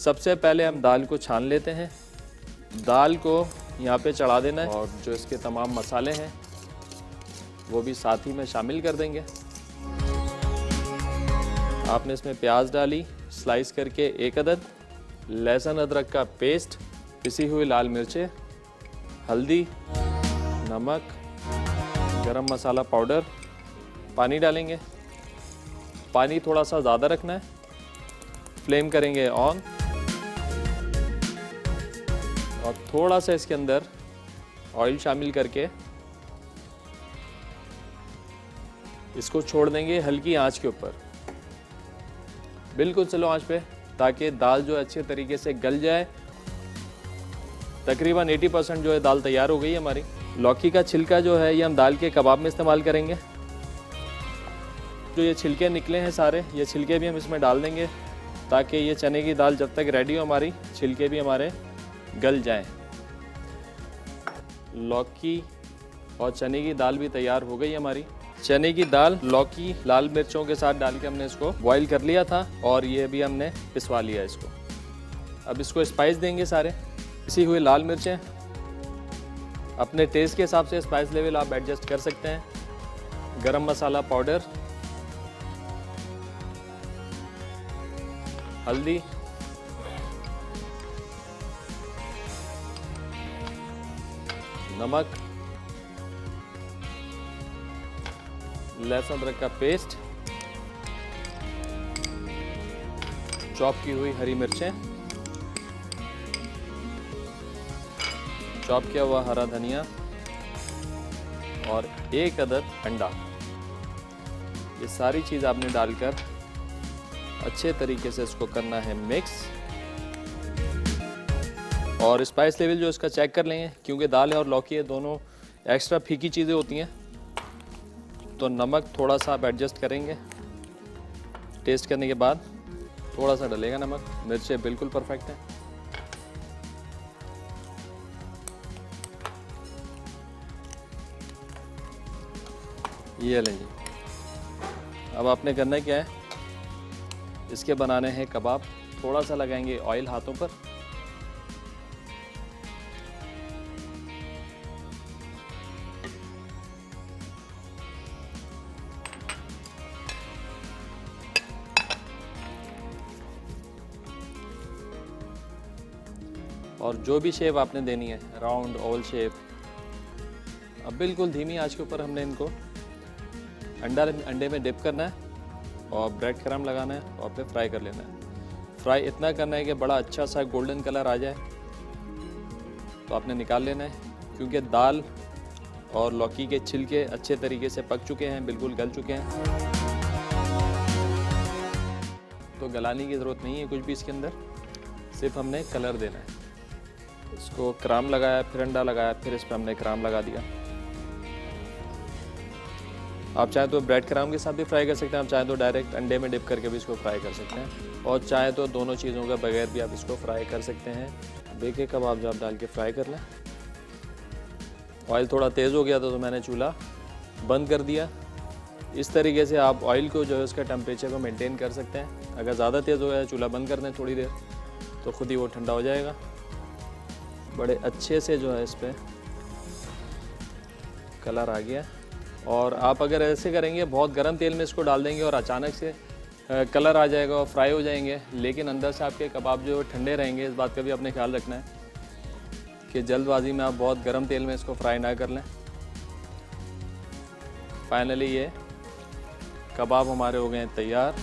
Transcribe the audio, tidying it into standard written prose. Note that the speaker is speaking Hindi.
सबसे पहले हम दाल को छान लेते हैं। दाल को यहाँ पे चढ़ा देना है और जो इसके तमाम मसाले हैं वो भी साथ ही में शामिल कर देंगे। आपने इसमें प्याज डाली स्लाइस करके 1 अदद, लहसुन अदरक का पेस्ट, पिसी हुई लाल मिर्चें, हल्दी, नमक, गरम मसाला पाउडर, पानी डालेंगे। पानी थोड़ा सा ज़्यादा रखना है। फ्लेम करेंगे ऑन और थोड़ा सा इसके अंदर ऑयल शामिल करके इसको छोड़ देंगे हल्की आंच के ऊपर, बिल्कुल स्लो आंच पे, ताकि दाल जो अच्छे तरीके से गल जाए। तकरीबन 80% जो है दाल तैयार हो गई है हमारी। लौकी का छिलका जो है ये हम दाल के कबाब में इस्तेमाल करेंगे। जो ये छिलके निकले हैं सारे, ये छिलके भी हम इसमें डाल देंगे ताकि ये चने की दाल जब तक रेडी हो हमारी, छिलके भी हमारे गल जाएं। लौकी और चने की दाल भी तैयार हो गई हमारी। चने की दाल लौकी लाल मिर्चों के साथ डाल के हमने इसको बॉईल कर लिया था और ये भी हमने पिसवा लिया इसको। अब इसको स्पाइस देंगे सारे। पिसी हुई लाल मिर्चें, अपने टेस्ट के हिसाब से स्पाइस लेवल आप एडजस्ट कर सकते हैं। गरम मसाला पाउडर, हल्दी, नमक, लहसुन अदरक का पेस्ट, चॉप की हुई हरी मिर्चें, चॉप किया हुआ हरा धनिया और 1 अदद अंडा। ये सारी चीज़ आपने डालकर अच्छे तरीके से इसको करना है मिक्स। और स्पाइस लेवल जो इसका चेक कर लेंगे, क्योंकि दाल है और लौकी है, दोनों एक्स्ट्रा फीकी चीज़ें होती हैं, तो नमक थोड़ा सा आप एडजस्ट करेंगे। टेस्ट करने के बाद थोड़ा सा डलेगा नमक। मिर्चें बिल्कुल परफेक्ट है। ये लें जी। अब आपने करना क्या है, इसके बनाने हैं कबाब। थोड़ा सा लगाएंगे ऑयल हाथों पर। और जो भी शेप आपने देनी है, राउंड ओवल शेप, अब बिल्कुल धीमी आंच के ऊपर हमने इनको अंडे में डिप करना है और ब्रेड क्रम्ब लगाना है और फिर फ्राई कर लेना है। फ्राई इतना करना है कि बड़ा अच्छा सा गोल्डन कलर आ जाए, तो आपने निकाल लेना है। क्योंकि दाल और लौकी के छिलके अच्छे तरीके से पक चुके हैं, बिल्कुल गल चुके हैं, तो गलाने की ज़रूरत नहीं है कुछ भी इसके अंदर, सिर्फ हमने कलर देना है। इसको क्रम्ब लगाया, फिर अंडा लगाया, फिर इस पर हमने क्रम्ब लगा दिया। आप चाहें तो ब्रेड क्रम्ब के साथ भी फ्राई कर सकते हैं, आप चाहें तो डायरेक्ट अंडे में डिप करके भी इसको फ्राई कर सकते हैं, और चाहे तो दोनों चीज़ों के बगैर भी आप इसको फ्राई कर सकते हैं। देखिए कबाब जो आप डाल के फ्राई कर लें। ऑयल थोड़ा तेज़ हो गया था तो मैंने चूल्हा बंद कर दिया। इस तरीके से आप ऑयल को जो है उसका टेम्परेचर को मेंटेन कर सकते हैं। अगर ज़्यादा तेज़ हो गया चूल्हा बंद कर दें थोड़ी देर, तो खुद ही वो ठंडा हो जाएगा। बड़े अच्छे से जो है इस पर कलर आ गया। और आप अगर ऐसे करेंगे, बहुत गर्म तेल में इसको डाल देंगे और अचानक से कलर आ जाएगा और फ्राई हो जाएंगे, लेकिन अंदर से आपके कबाब जो ठंडे रहेंगे। इस बात का भी आपने ख्याल रखना है कि जल्दबाजी में आप बहुत गर्म तेल में इसको फ्राई ना कर लें। फाइनली ये कबाब हमारे हो गए हैं तैयार।